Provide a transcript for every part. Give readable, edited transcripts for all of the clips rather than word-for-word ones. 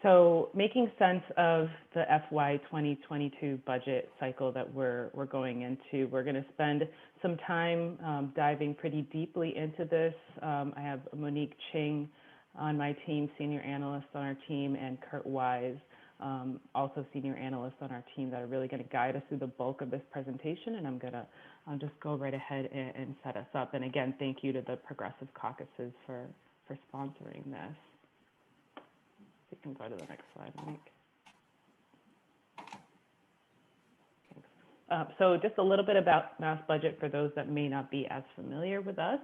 So making sense of the FY 2022 budget cycle that we're going into, we're going to spend some time diving pretty deeply into this. I have Monique Ching on my team, senior analyst on our team, and Kurt Wise, also senior analyst on our team, that are really going to guide us through the bulk of this presentation. And I'll just go right ahead and set us up. And again, thank you to the Progressive Caucuses for sponsoring this. You can go to the next slide, Monique. So just a little bit about MassBudget for those that may not be as familiar with us.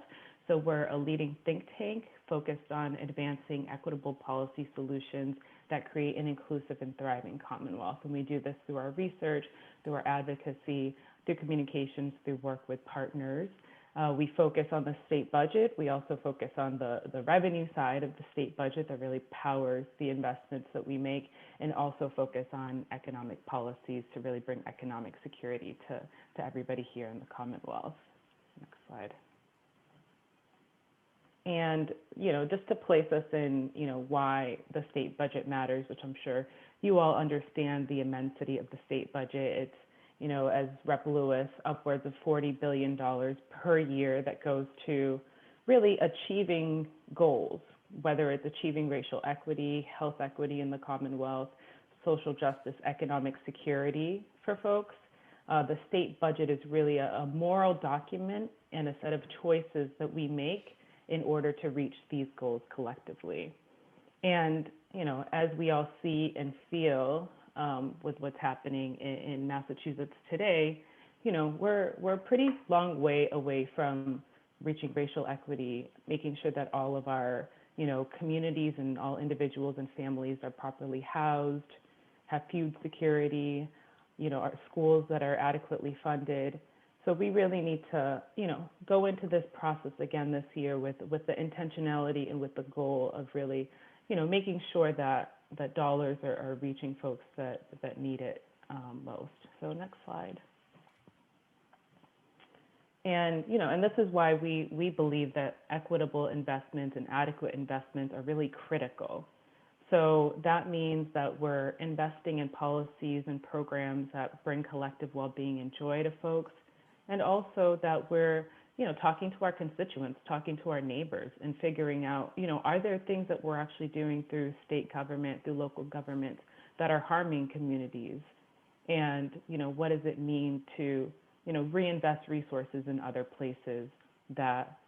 So we're a leading think tank focused on advancing equitable policy solutions that create an inclusive and thriving Commonwealth. And we do this through our research, through our advocacy, through communications, through work with partners. We focus on the state budget. We also focus on the revenue side of the state budget that really powers the investments that we make, and also focus on economic policies to really bring economic security to everybody here in the Commonwealth. Next slide. And, just to place us in, why the state budget matters, which I'm sure you all understand the immensity of the state budget. It's, as Rep. Lewis, upwards of $40 billion per year that goes to really achieving goals, whether it's achieving racial equity, health equity in the Commonwealth, social justice, economic security for folks. The state budget is really a moral document and a set of choices that we make in order to reach these goals collectively. And, as we all see and feel with what's happening in Massachusetts today, we're a pretty long way away from reaching racial equity, making sure that all of our, communities and all individuals and families are properly housed, have food security, our schools that are adequately funded. So we really need to, go into this process again this year with the intentionality and with the goal of really, making sure that dollars are reaching folks that need it most. So next slide. And, and this is why we believe that equitable investments and adequate investments are really critical. So that means that we're investing in policies and programs that bring collective well-being and joy to folks, and also that we're, talking to our constituents, talking to our neighbors, and figuring out, are there things that we're actually doing through state government, through local government, that are harming communities? And, what does it mean to, reinvest resources in other places that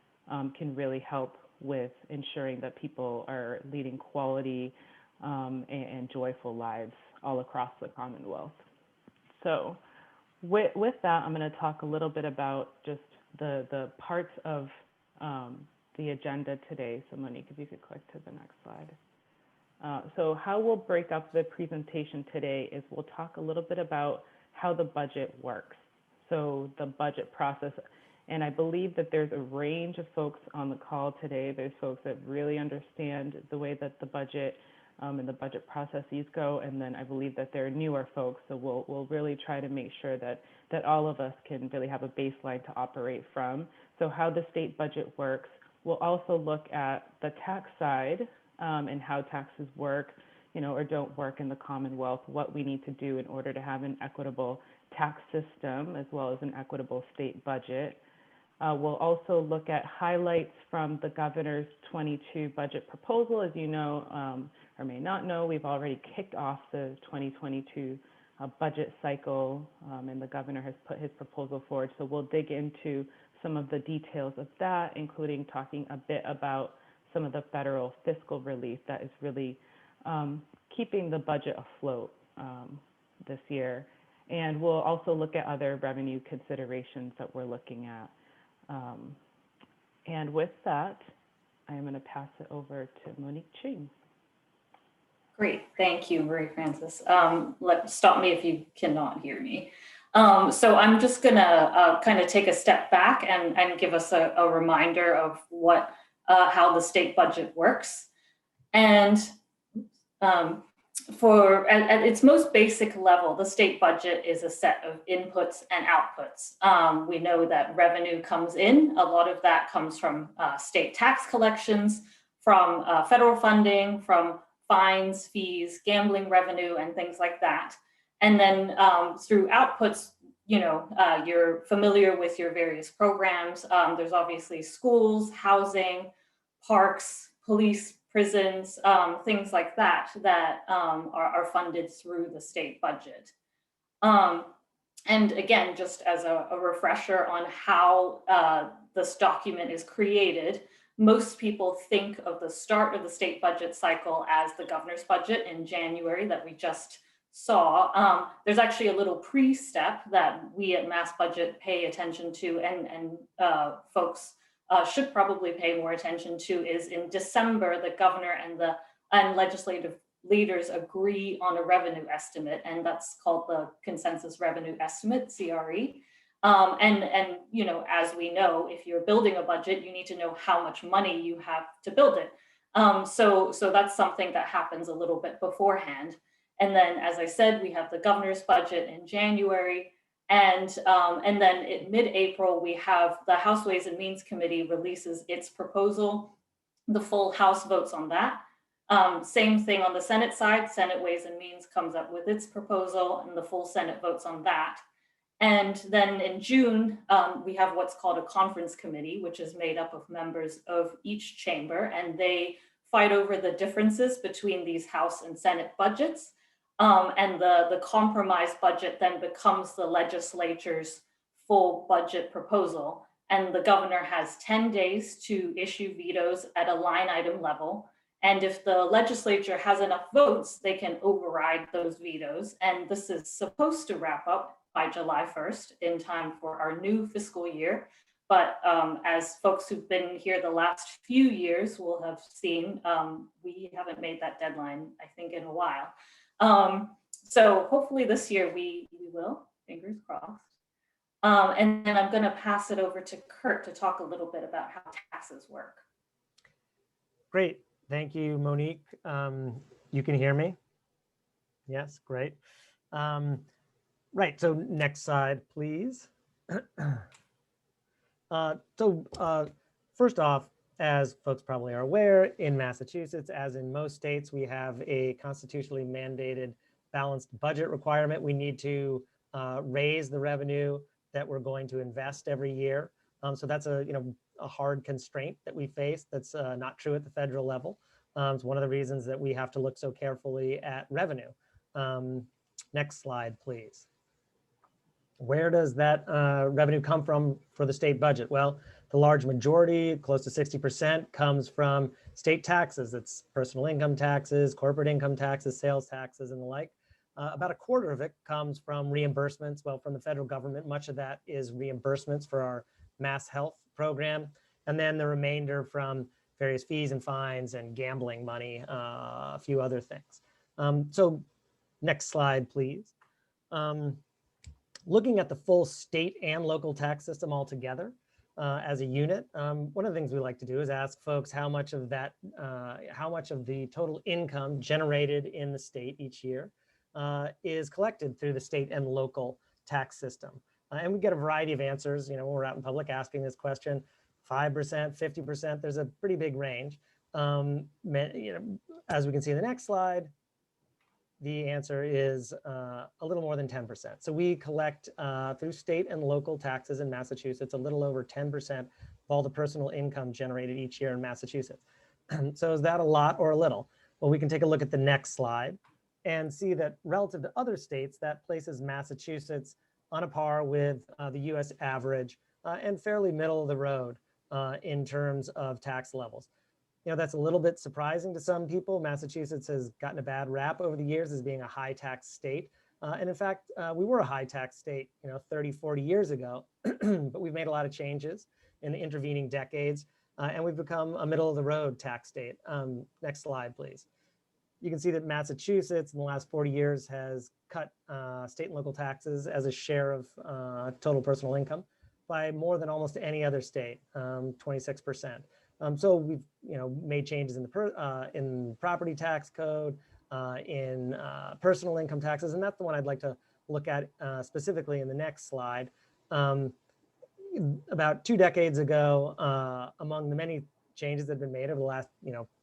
can really help with ensuring that people are leading quality and joyful lives all across the Commonwealth. So with that, I'm going to talk a little bit about just the parts of the agenda today. So Monique, if you could click to the next slide. So how we'll break up the presentation today is we'll talk a little bit about how the budget works. So the budget process, and I believe that there's a range of folks on the call today. There's folks that really understand the way that the budget and the budget processes go, and then I believe that there are newer folks, so we'll really try to make sure that all of us can really have a baseline to operate from. So how the state budget works, we'll also look at the tax side and how taxes work, or don't work in the Commonwealth, what we need to do in order to have an equitable tax system as well as an equitable state budget. We'll also look at highlights from the governor's 22 budget proposal. As you know, or may not know, we've already kicked off the 2022 budget cycle, and the governor has put his proposal forward. So we'll dig into some of the details of that, including talking a bit about some of the federal fiscal relief that is really keeping the budget afloat this year. And we'll also look at other revenue considerations that we're looking at. And with that, I'm going to pass it over to Monique Ching. Great, thank you, Marie Francis. Stop me if you cannot hear me. So I'm just going to kind of take a step back and give us a reminder of how the state budget works. And at its most basic level, the state budget is a set of inputs and outputs. We know that revenue comes in. A lot of that comes from state tax collections, from federal funding, from fines, fees, gambling revenue, and things like that. And then through outputs, you're familiar with your various programs. There's obviously schools, housing, parks, police, prisons, things like that are funded through the state budget. And again, just as a refresher on how this document is created, most people think of the start of the state budget cycle as the governor's budget in January that we just saw. There's actually a little pre-step that we at MassBudget pay attention to, and folks should probably pay more attention to, is in December, the governor and legislative leaders agree on a revenue estimate, and that's called the consensus revenue estimate, CRE. And as we know, if you're building a budget, you need to know how much money you have to build it. So that's something that happens a little bit beforehand. And then, as I said, we have the governor's budget in January. And then in mid-April, we have the House Ways and Means Committee releases its proposal. The full House votes on that. Same thing on the Senate side. Senate Ways and Means comes up with its proposal, and the full Senate votes on that. And then in June, we have what's called a conference committee, which is made up of members of each chamber, and they fight over the differences between these House and Senate budgets. And the compromise budget then becomes the legislature's full budget proposal. And the governor has 10 days to issue vetoes at a line item level. And if the legislature has enough votes, they can override those vetoes. And this is supposed to wrap up by July 1st in time for our new fiscal year. But as folks who've been here the last few years will have seen, we haven't made that deadline, I think, in a while. So hopefully this year we will, fingers crossed. And then I'm going to pass it over to Kurt to talk a little bit about how taxes work. Great. Thank you, Monique. You can hear me? Yes, great. Right, so next slide, please. First off, as folks probably are aware, in Massachusetts, as in most states, we have a constitutionally mandated balanced budget requirement. We need to raise the revenue that we're going to invest every year. So that's a hard constraint that we face. That's not true at the federal level. It's one of the reasons that we have to look so carefully at revenue. Next slide, please. Where does that revenue come from for the state budget? Well, the large majority, close to 60%, comes from state taxes. It's personal income taxes, corporate income taxes, sales taxes, and the like. About a quarter of it comes from reimbursements. Well, from the federal government, much of that is reimbursements for our Mass Health program. And then the remainder from various fees and fines and gambling money, a few other things. So next slide, please. Looking at the full state and local tax system altogether as a unit, one of the things we like to do is ask folks how much of that, how much of the total income generated in the state each year is collected through the state and local tax system. And we get a variety of answers, when we're out in public asking this question, 5%, 50%, there's a pretty big range. As we can see in the next slide, the answer is a little more than 10%. So we collect through state and local taxes in Massachusetts, a little over 10% of all the personal income generated each year in Massachusetts. So is that a lot or a little? Well, we can take a look at the next slide and see that relative to other states, that places Massachusetts on a par with the US average and fairly middle of the road in terms of tax levels. That's a little bit surprising to some people. Massachusetts has gotten a bad rap over the years as being a high tax state. And in fact, we were a high tax state, 30, 40 years ago, but we've made a lot of changes in the intervening decades, and we've become a middle of the road tax state. Next slide, please. You can see that Massachusetts in the last 40 years has cut state and local taxes as a share of total personal income by more than almost any other state, 26%. So we've made changes in the in property tax code, in personal income taxes, and that's the one I'd like to look at specifically in the next slide. About 2 decades ago, among the many changes that have been made over the last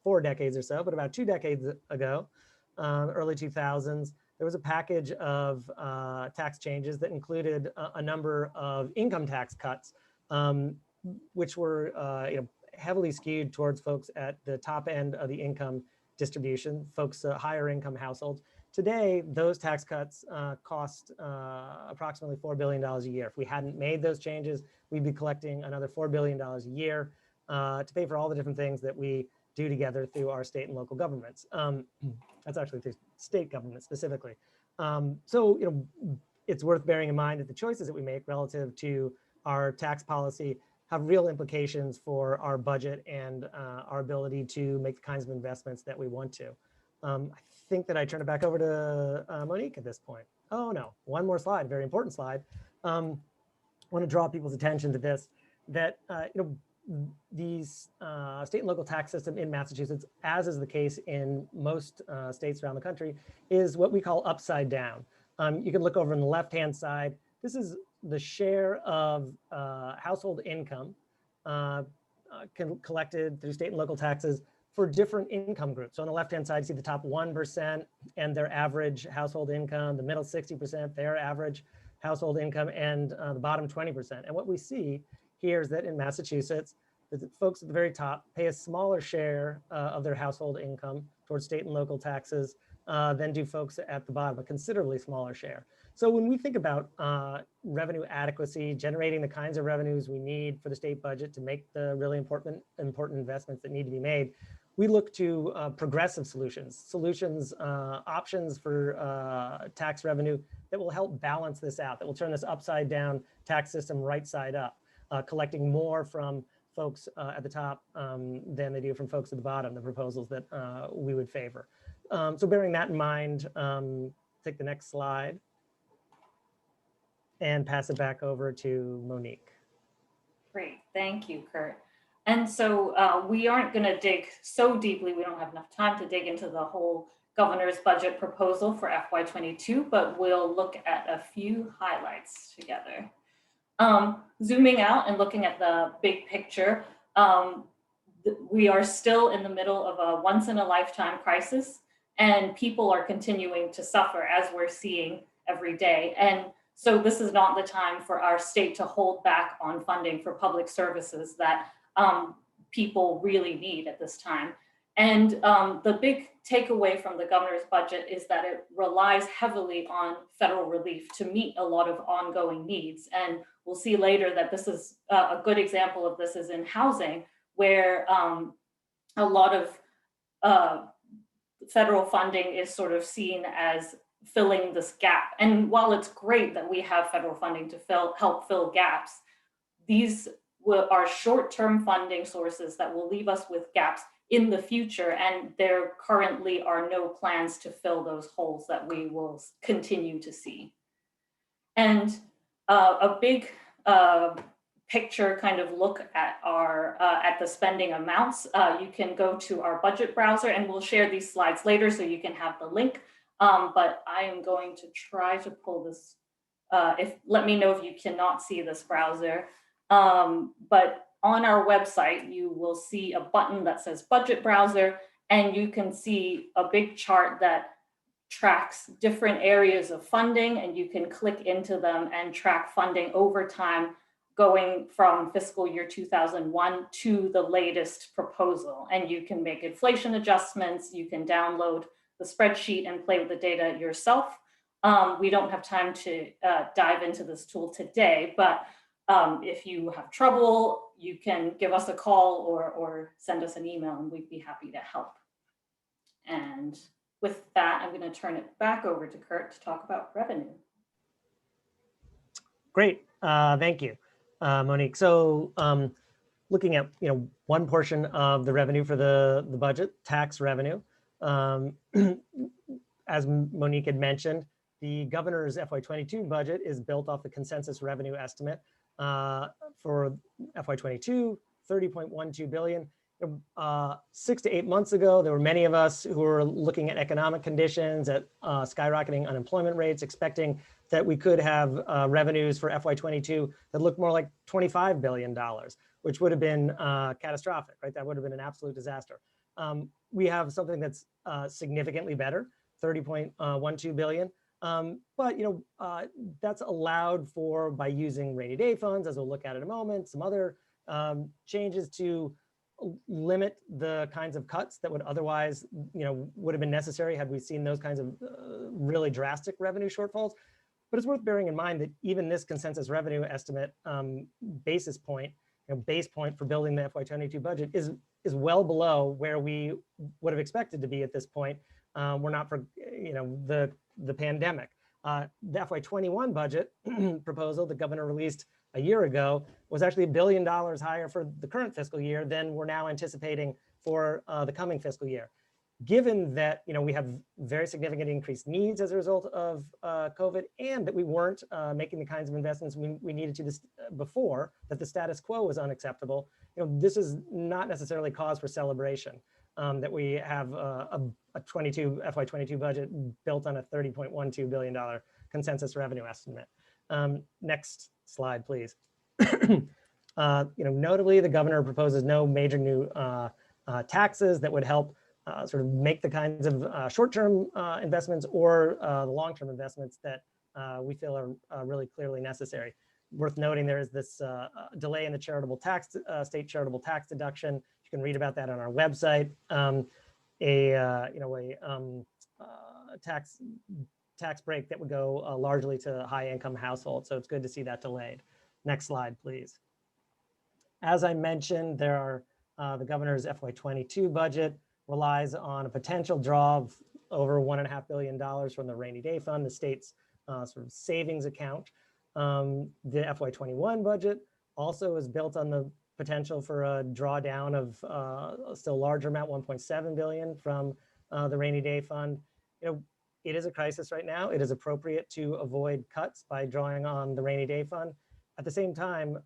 4 decades or so, but about 2 decades ago, early 2000s, there was a package of tax changes that included a number of income tax cuts, which were heavily skewed towards folks at the top end of the income distribution, folks higher income households. Today, those tax cuts cost approximately $4 billion a year. If we hadn't made those changes, we'd be collecting another $4 billion a year to pay for all the different things that we do together through our state and local governments. That's actually through state government specifically. So it's worth bearing in mind that the choices that we make relative to our tax policy have real implications for our budget and our ability to make the kinds of investments that we want to. I think that I turn it back over to Monique at this point. Oh no, one more slide, very important slide. I want to draw people's attention to this, that these state and local tax system in Massachusetts, as is the case in most states around the country, is what we call upside down. You can look over on the left-hand side. This is the share of household income collected through state and local taxes for different income groups. So on the left-hand side, you see the top 1% and their average household income, the middle 60%, their average household income, and the bottom 20%. And what we see here is that in Massachusetts, the folks at the very top pay a smaller share of their household income towards state and local taxes than do folks at the bottom, a considerably smaller share. So when we think about revenue adequacy, generating the kinds of revenues we need for the state budget to make the really important investments that need to be made, we look to progressive solutions, options for tax revenue that will help balance this out, that will turn this upside down tax system right side up, collecting more from folks at the top than they do from folks at the bottom, the proposals that we would favor. So bearing that in mind, take the next slide and pass it back over to Monique. Great, thank you, Kurt. And so we aren't going to dig so deeply. We don't have enough time to dig into the whole governor's budget proposal for FY22, but we'll look at a few highlights together. Zooming out and looking at the big picture, we are still in the middle of a once-in-a-lifetime crisis, and people are continuing to suffer, as we're seeing every day. And so this is not the time for our state to hold back on funding for public services that people really need at this time. And the big takeaway from the governor's budget is that it relies heavily on federal relief to meet a lot of ongoing needs. And we'll see later that this is a good example of this is in housing, where a lot of federal funding is sort of seen as filling this gap. And while it's great that we have federal funding to help fill gaps, these are short-term funding sources that will leave us with gaps in the future, and there currently are no plans to fill those holes that we will continue to see. And a big picture kind of look at our at the spending amounts. You can go to our budget browser, and we'll share these slides later so you can have the link. But I am going to try to pull this. Let me know if you cannot see this browser. But on our website, you will see a button that says budget browser, and you can see a big chart that tracks different areas of funding, and you can click into them and track funding over time, going from fiscal year 2001 to the latest proposal. And you can make inflation adjustments, you can download the spreadsheet and play with the data yourself. We don't have time to dive into this tool today, but if you have trouble, you can give us a call or send us an email, and we'd be happy to help. And with that, I'm going to turn it back over to Kurt to talk about revenue. Great, thank you, Monique. So looking at one portion of the revenue for the budget, tax revenue, as Monique had mentioned, the governor's FY22 budget is built off the consensus revenue estimate for FY22, $30.12 billion. 6 to 8 months ago, there were many of us who were looking at economic conditions, at skyrocketing unemployment rates, expecting that we could have revenues for FY22 that looked more like $25 billion. which would have been catastrophic, right? That would have been an absolute disaster. We have something that's significantly better, 30.12 billion. But that's allowed for by using rainy day funds, as we'll look at in a moment, some other changes to limit the kinds of cuts that would otherwise, would have been necessary had we seen those kinds of really drastic revenue shortfalls. But it's worth bearing in mind that even this consensus revenue estimate basis point, base point for building the FY22 budget is well below where we would have expected to be at this point. We're not for the pandemic. The FY21 budget proposal the governor released a year ago was actually $1 billion higher for the current fiscal year than we're now anticipating for the coming fiscal year. Given that we have very significant increased needs as a result of COVID, and that we weren't making the kinds of investments we needed to before, that the status quo was unacceptable, this is not necessarily cause for celebration. That we have a FY22 budget built on a $30.12 billion consensus revenue estimate. Next slide, please. Notably, the governor proposes no major new taxes that would help sort of make the kinds of short-term investments or the long-term investments that we feel are really clearly necessary. Worth noting, there is this delay in the charitable tax, state charitable tax deduction. You can read about that on our website. Tax break that would go largely to high-income households. So it's good to see that delayed. Next slide, please. As I mentioned, there are the governor's FY22 budget relies on a potential draw of over $1.5 billion from the rainy day fund, the state's sort of savings account. The FY21 budget also is built on the potential for a drawdown of a still larger amount, 1.7 billion from the rainy day fund. It is a crisis right now. It is appropriate to avoid cuts by drawing on the rainy day fund. At the same time,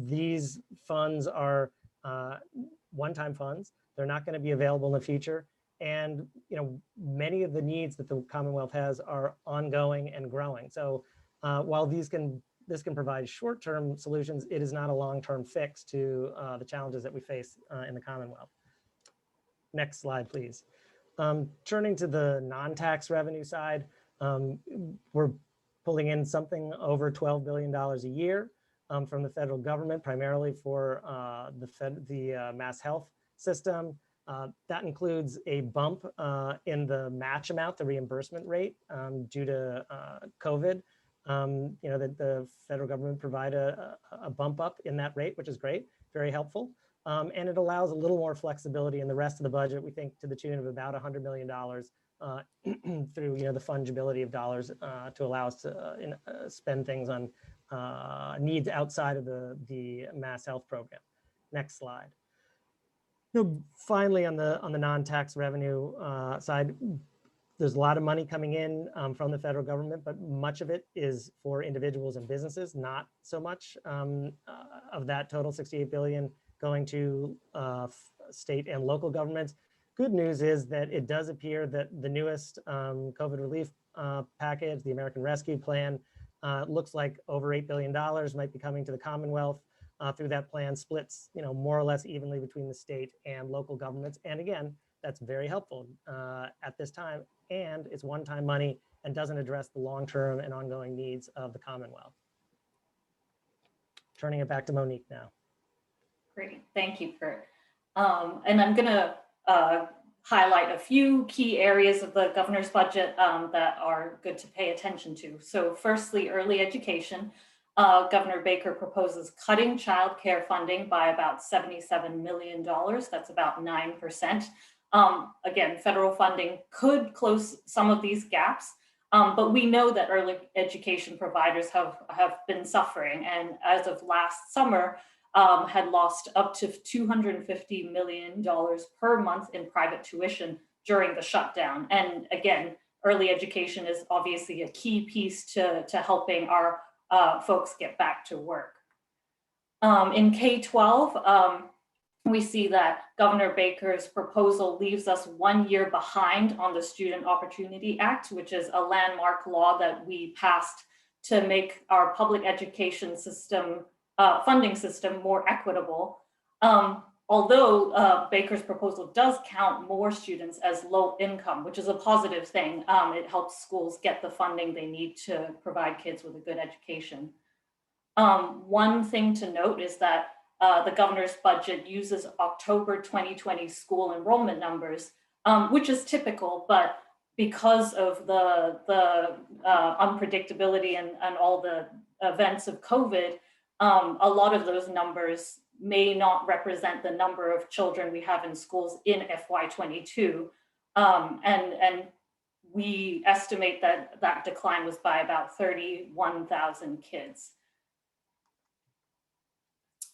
these funds are one-time funds. They're not going to be available in the future. And many of the needs that the Commonwealth has are ongoing and growing. So while this can provide short-term solutions, it is not a long-term fix to the challenges that we face in the Commonwealth. Next slide, please. Turning to the non-tax revenue side, we're pulling in something over $12 billion a year from the federal government, primarily for the mass health system. That includes a bump in the match amount, the reimbursement rate due to COVID. That the federal government provide a bump up in that rate, which is great, very helpful. And it allows a little more flexibility in the rest of the budget, we think to the tune of about $100 million through the fungibility of dollars to allow us to spend things on needs outside of the mass health program. Next slide. Finally, on the non-tax revenue side, there's a lot of money coming in from the federal government, but much of it is for individuals and businesses, not so much of that total 68 billion going to state and local governments. Good news is that it does appear that the newest COVID relief package, the American Rescue Plan, looks like over $8 billion might be coming to the Commonwealth through that plan, splits more or less evenly between the state and local governments. And again, that's very helpful at this time, and it's one-time money and doesn't address the long-term and ongoing needs of the Commonwealth. Turning it back to Monique now. Great, thank you, Kurt. And I'm gonna highlight a few key areas of the governor's budget that are good to pay attention to. So firstly, early education. Governor Baker proposes cutting childcare funding by about $77 million. That's about 9%. Again, federal funding could close some of these gaps, but we know that early education providers have been suffering, and as of last summer, had lost up to $250 million per month in private tuition during the shutdown. And again, early education is obviously a key piece to helping our folks get back to work. In K-12, we see that Governor Baker's proposal leaves us 1 year behind on the Student Opportunity Act, which is a landmark law that we passed to make our public education system funding system more equitable. Although Baker's proposal does count more students as low income, which is a positive thing. It helps schools get the funding they need to provide kids with a good education. One thing to note is that the governor's budget uses October 2020 school enrollment numbers, which is typical, but because of the unpredictability and all the events of COVID, a lot of those numbers may not represent the number of children we have in schools in FY22. And we estimate that that decline was by about 31,000 kids.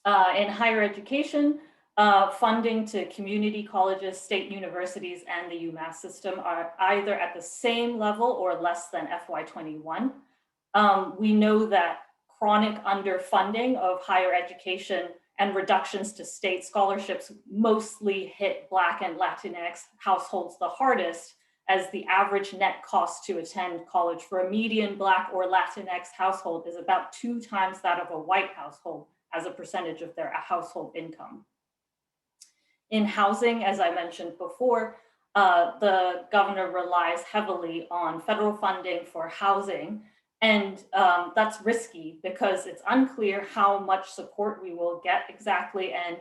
In higher education, funding to community colleges, state universities, and the UMass system are either at the same level or less than FY21. We know that chronic underfunding of higher education and reductions to state scholarships mostly hit Black and Latinx households the hardest, as the average net cost to attend college for a median Black or Latinx household is about 2 times that of a white household as a percentage of their household income. In housing, as I mentioned before, the governor relies heavily on federal funding for housing. And that's risky because it's unclear how much support we will get exactly and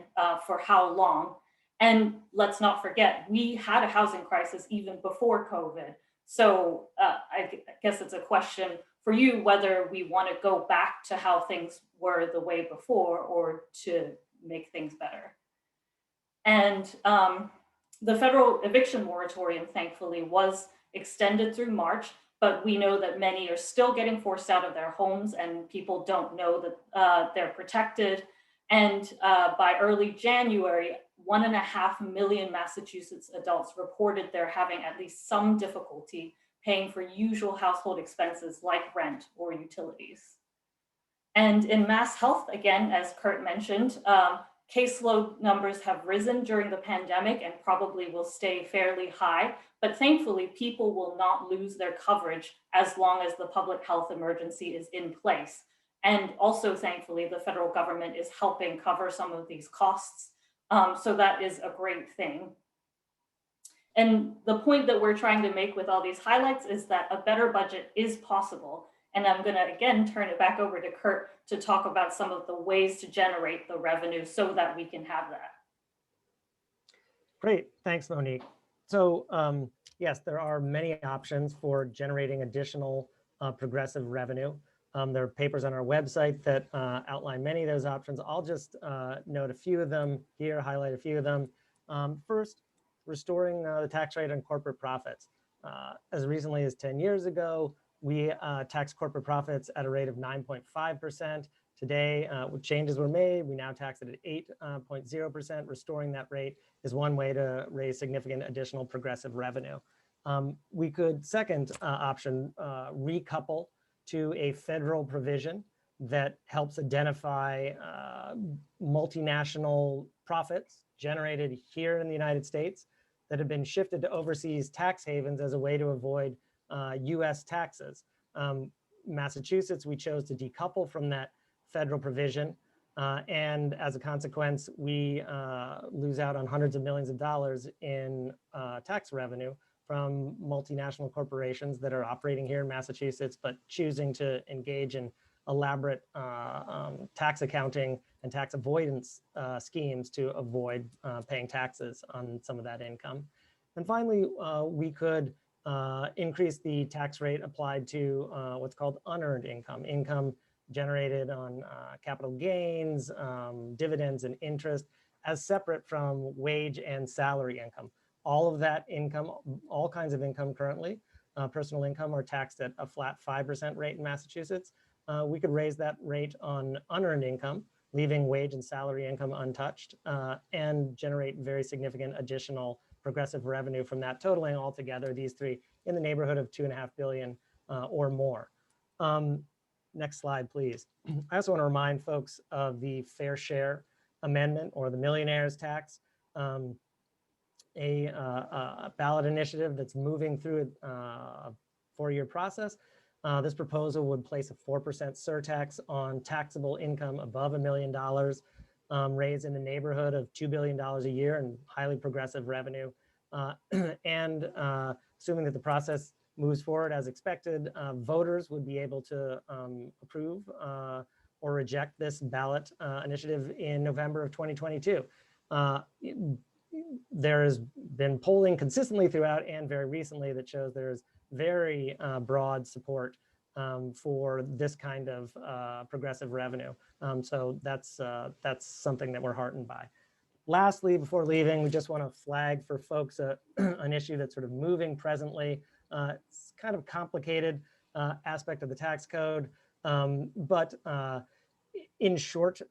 for how long. And let's not forget, we had a housing crisis even before COVID. So I guess it's a question for you whether we want to go back to how things were the way before or to make things better. And the federal eviction moratorium, thankfully, was extended through March, but we know that many are still getting forced out of their homes and people don't know that they're protected. And by early January, 1.5 million Massachusetts adults reported they're having at least some difficulty paying for usual household expenses like rent or utilities. And in Mass Health, again, as Kurt mentioned, caseload numbers have risen during the pandemic and probably will stay fairly high, but thankfully people will not lose their coverage as long as the public health emergency is in place. And also thankfully, the federal government is helping cover some of these costs. So that is a great thing. And the point that we're trying to make with all these highlights is that a better budget is possible. And I'm gonna, again, turn it back over to Kurt to talk about some of the ways to generate the revenue so that we can have that. Great, thanks, Monique. So yes, there are many options for generating additional progressive revenue. There are papers on our website that outline many of those options. I'll just note a few of them here, highlight a few of them. First, restoring the tax rate on corporate profits. As recently as 10 years ago, we taxed corporate profits at a rate of 9.5%. Today, changes were made. We now tax it at 8.0%. Restoring that rate is one way to raise significant additional progressive revenue. We could, second option, recouple to a federal provision that helps identify multinational profits generated here in the United States that have been shifted to overseas tax havens as a way to avoid US taxes. Massachusetts, we chose to decouple from that federal provision. And as a consequence, we lose out on hundreds of millions of dollars in tax revenue from multinational corporations that are operating here in Massachusetts, but choosing to engage in elaborate tax accounting and tax avoidance schemes to avoid paying taxes on some of that income. And finally, we could increase the tax rate applied to what's called unearned income, income generated on capital gains, dividends, and interest, as separate from wage and salary income. All of that income, all kinds of income currently, personal income, are taxed at a flat 5% rate in Massachusetts. We could raise that rate on unearned income, leaving wage and salary income untouched, and generate very significant additional progressive revenue from that, totaling altogether these three in the neighborhood of $2.5 billion or more. Next slide, please. I also want to remind folks of the Fair Share Amendment, or the millionaire's tax, a ballot initiative that's moving through a 4-year process. This proposal would place a 4% surtax on taxable income above $1 million, raised in the neighborhood of $2 billion a year in highly progressive revenue. And assuming that the process moves forward as expected, voters would be able to approve or reject this ballot initiative in November of 2022. There has been polling consistently throughout and very recently that shows there's very broad support for this kind of progressive revenue. So that's something that we're heartened by. Lastly, before leaving, we just want to flag for folks an issue that's sort of moving presently. It's kind of complicated aspect of the tax code, but in short,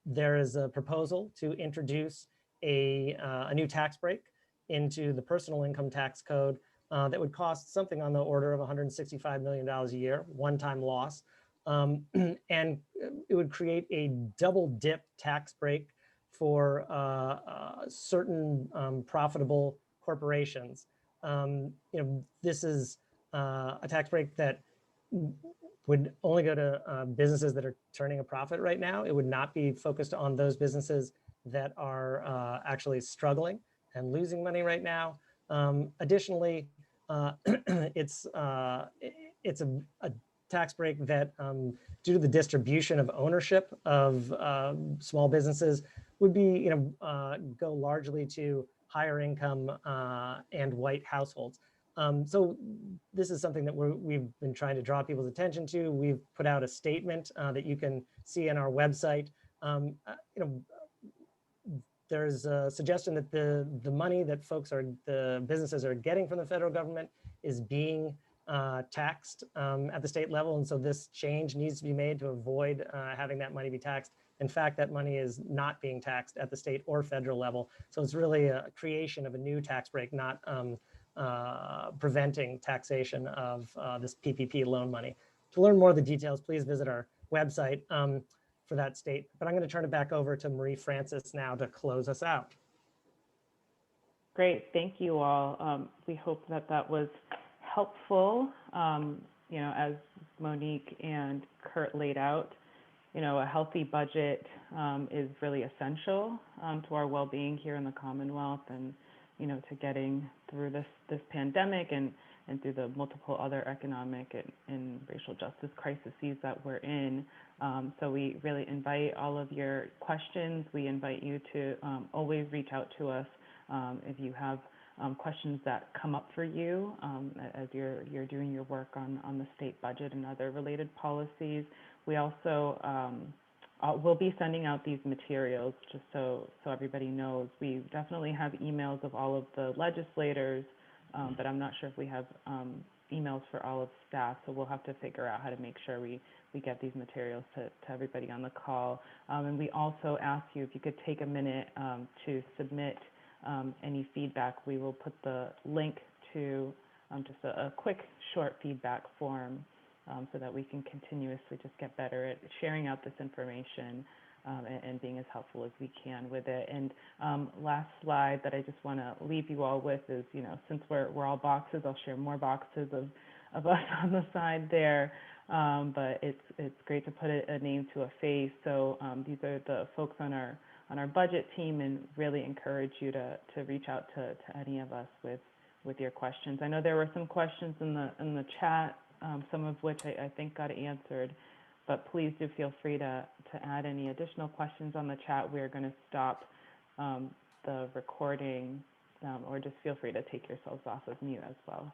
there is a proposal to introduce a new tax break into the personal income tax code that would cost something on the order of $165 million a year, one-time loss. And it would create a double dip tax break for certain profitable corporations. This is a tax break that would only go to businesses that are turning a profit right now. It would not be focused on those businesses that are actually struggling and losing money right now. Additionally, it's a tax break that, due to the distribution of ownership of small businesses, would be, go largely to higher income and white households. So this is something that we've been trying to draw people's attention to. We've put out a statement that you can see on our website. There's a suggestion that the money that the businesses are getting from the federal government is being taxed at the state level. And so this change needs to be made to avoid having that money be taxed. In fact, that money is not being taxed at the state or federal level. So it's really a creation of a new tax break, not preventing taxation of this PPP loan money. To learn more of the details, please visit our website for that state. But I'm going to turn it back over to Marie Francis now to close us out. Great, thank you all. We hope that that was helpful. As Monique and Kurt laid out, a healthy budget is really essential to our well-being here in the Commonwealth, and to getting through this pandemic and through the multiple other economic and racial justice crises that we're in. So we really invite all of your questions. We invite you to always reach out to us if you have questions that come up for you as you're doing your work on the state budget and other related policies. We also we'll be sending out these materials just so everybody knows. We definitely have emails of all of the legislators, but I'm not sure if we have emails for all of staff, so we'll have to figure out how to make sure we get these materials to everybody on the call. And we also ask you if you could take a minute to submit any feedback. We will put the link to just a quick, short feedback form so that we can continuously just get better at sharing out this information and being as helpful as we can with it. And last slide that I just want to leave you all with is, since we're all boxes, I'll share more boxes of us on the side there. But it's great to put a name to a face. So these are the folks on our budget team, and really encourage you to reach out to any of us with your questions. I know there were some questions in the chat, some of which I think got answered, but please do feel free to add any additional questions on the chat. We're going to stop the recording, or just feel free to take yourselves off of mute as well.